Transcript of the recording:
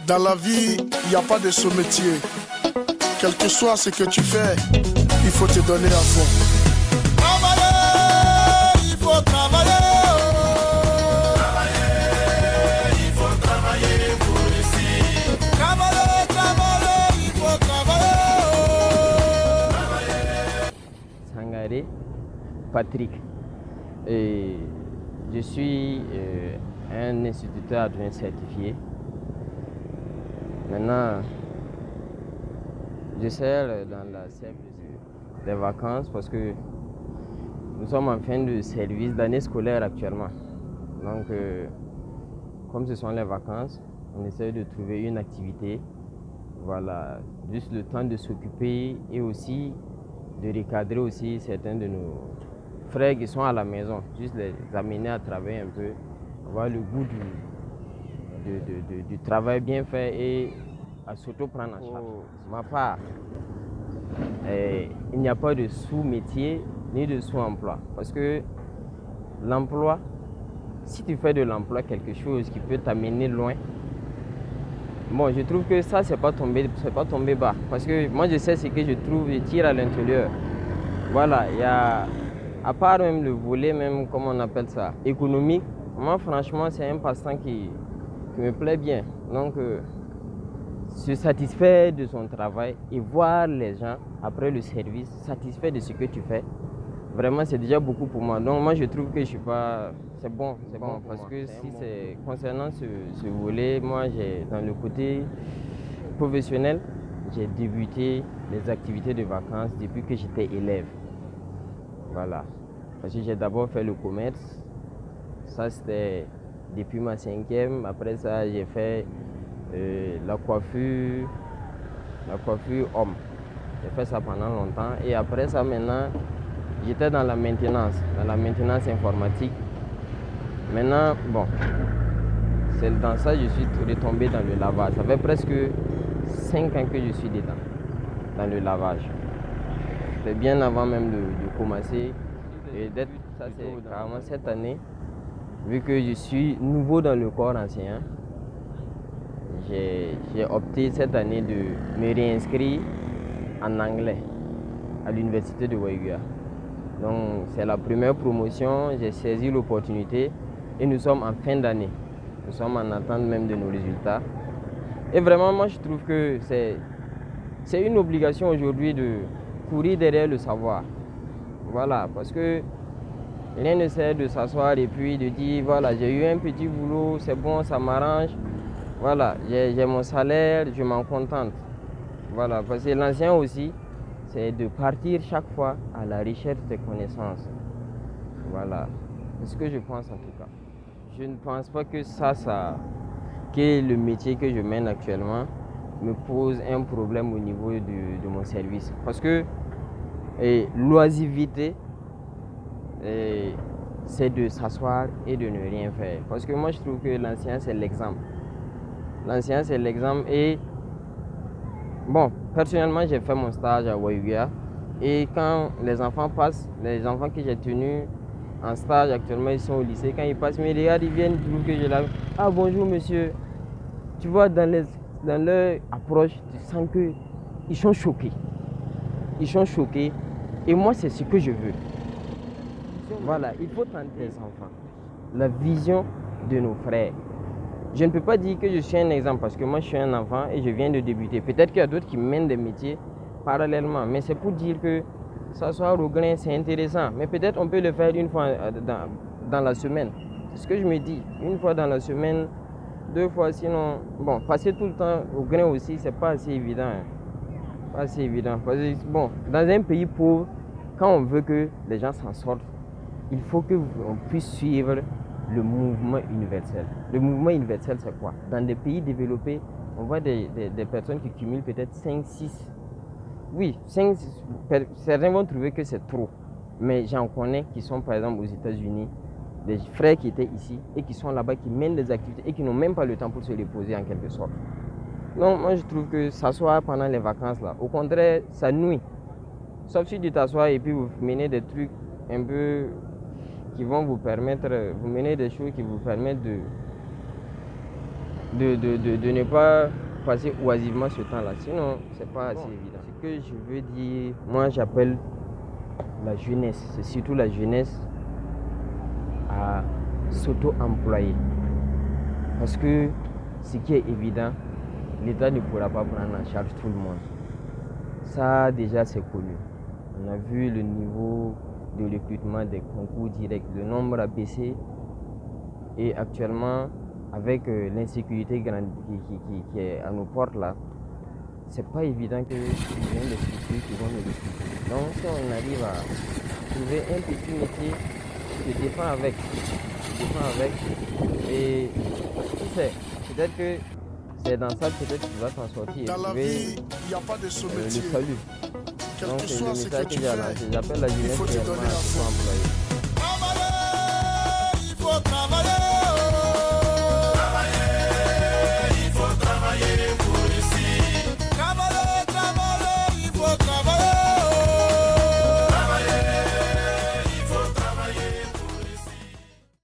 Dans la vie, il n'y a pas de sous-métier. Quel que soit ce que tu fais, il faut te donner à fond. Travailler, il faut travailler. Travailler, il faut travailler pour réussir. Travailler, travailler, il faut travailler. Sangaré Patrick. Et je suis un instituteur adjoint certifié. Maintenant, je sers dans la SEP des vacances parce que nous sommes en fin de service d'année scolaire actuellement. Donc, comme ce sont les vacances, on essaie de trouver une activité. Voilà, juste le temps de s'occuper et aussi de recadrer aussi certains de nos frères qui sont à la maison, juste les amener à travailler un peu, avoir le goût du travail bien fait et à surtout prendre en charge. Ma part, il n'y a pas de sous-métier ni de sous-emploi parce que l'emploi, si tu fais de l'emploi quelque chose qui peut t'amener loin, bon, je trouve que ça, c'est pas tombé bas parce que moi, je sais ce que je trouve, je tire à l'intérieur. Voilà, il y a, à part même le volet, même, comment on appelle ça, économique, moi, franchement, c'est un passe-temps qui me plaît bien. Donc, se satisfaire de son travail et voir les gens, après le service, satisfaits de ce que tu fais, vraiment, c'est déjà beaucoup pour moi. Donc, moi, je trouve que je suis pas... C'est bon, parce que si c'est concernant ce volet, moi, dans le côté professionnel, j'ai débuté les activités de vacances depuis que j'étais élève. Voilà. Parce que j'ai d'abord fait le commerce. Ça, c'était depuis ma 5e. Après ça, j'ai fait la coiffure homme. J'ai fait ça pendant longtemps. Et après ça, maintenant, j'étais dans la maintenance informatique. Maintenant, bon, c'est dans ça que je suis retombé dans le lavage. Ça fait presque 5 ans que je suis dedans, dans le lavage. C'était bien avant même de commencer. Et d'être, ça c'est carrément cette année, vu que je suis nouveau dans le corps enseignant, j'ai opté cette année de me réinscrire en anglais à l'université de Waiguya. Donc c'est la première promotion, j'ai saisi l'opportunité et nous sommes en fin d'année. Nous sommes en attente même de nos résultats. Et vraiment, moi je trouve que c'est une obligation aujourd'hui de courir derrière le savoir. Voilà, parce que rien ne sert de s'asseoir et puis de dire voilà, j'ai eu un petit boulot, c'est bon, ça m'arrange. Voilà, j'ai mon salaire, je m'en contente. Voilà, parce que l'ancien aussi, c'est de partir chaque fois à la recherche des connaissances. Voilà, c'est ce que je pense en tout cas. Je ne pense pas que que le métier que je mène actuellement me pose un problème au niveau de mon service. Parce que l'oisiveté, c'est de s'asseoir et de ne rien faire. Parce que moi, je trouve que l'ancien, c'est l'exemple. L'ancien, c'est l'exemple. Et bon, personnellement, j'ai fait mon stage à Waiguya. Et quand les enfants passent, les enfants que j'ai tenus en stage actuellement, ils sont au lycée. Quand ils passent, mes regards, ils viennent, ils trouvent que je l'avais. Ah, bonjour, monsieur. Tu vois, dans leur approche, tu sens qu'ils sont choqués. Ils sont choqués. Et moi, c'est ce que je veux. Voilà, il faut tenter les enfants. La vision de nos frères. Je ne peux pas dire que je suis un exemple parce que moi, je suis un enfant et je viens de débuter. Peut-être qu'il y a d'autres qui mènent des métiers parallèlement. Mais c'est pour dire que s'asseoir au grain, c'est intéressant. Mais peut-être on peut le faire une fois dans la semaine. C'est ce que je me dis. Une fois dans la semaine, 2 fois, sinon... Bon, passer tout le temps au grain aussi, c'est pas assez évident. Hein. Pas assez évident. Parce que, bon, dans un pays pauvre, quand on veut que les gens s'en sortent, il faut qu'on puisse suivre le mouvement universel. Le mouvement universel, c'est quoi? Dans des pays développés, on voit des personnes qui cumulent peut-être 5, 6. Oui, 5, certains vont trouver que c'est trop. Mais j'en connais qui sont par exemple aux États-Unis, des frères qui étaient ici et qui sont là-bas, qui mènent des activités et qui n'ont même pas le temps pour se reposer en quelque sorte. Donc moi je trouve que s'asseoir pendant les vacances là, au contraire, ça nuit. Sauf si tu t'assois et puis vous menez des trucs un peu qui vont vous permettre, vous menez des choses qui vous permettent de ne pas passer oisivement ce temps-là. Sinon, c'est pas assez évident. Ce que je veux dire, moi j'appelle la jeunesse, c'est surtout la jeunesse à s'auto-employer. Parce que ce qui est évident, l'État ne pourra pas prendre en charge tout le monde. Ça déjà c'est connu. On a vu le niveau de recrutement des concours directs, le nombre a baissé et actuellement avec l'insécurité qui est à nos portes là, c'est pas évident que les structures qui vont nous recruter. Donc si on arrive à trouver un petit métier, tu te défends avec, et qui sait, peut-être que c'est dans ça peut-être que tu vas t'en sortir. Dans la vie, il n'y a pas de sous-métier. Le salut. Quel Donc que c'est le soit ce message que que tu j'ai fais, lancé. J'appelle la il jeunesse faut te réellement donner à à se fond. employer. Il faut travailler.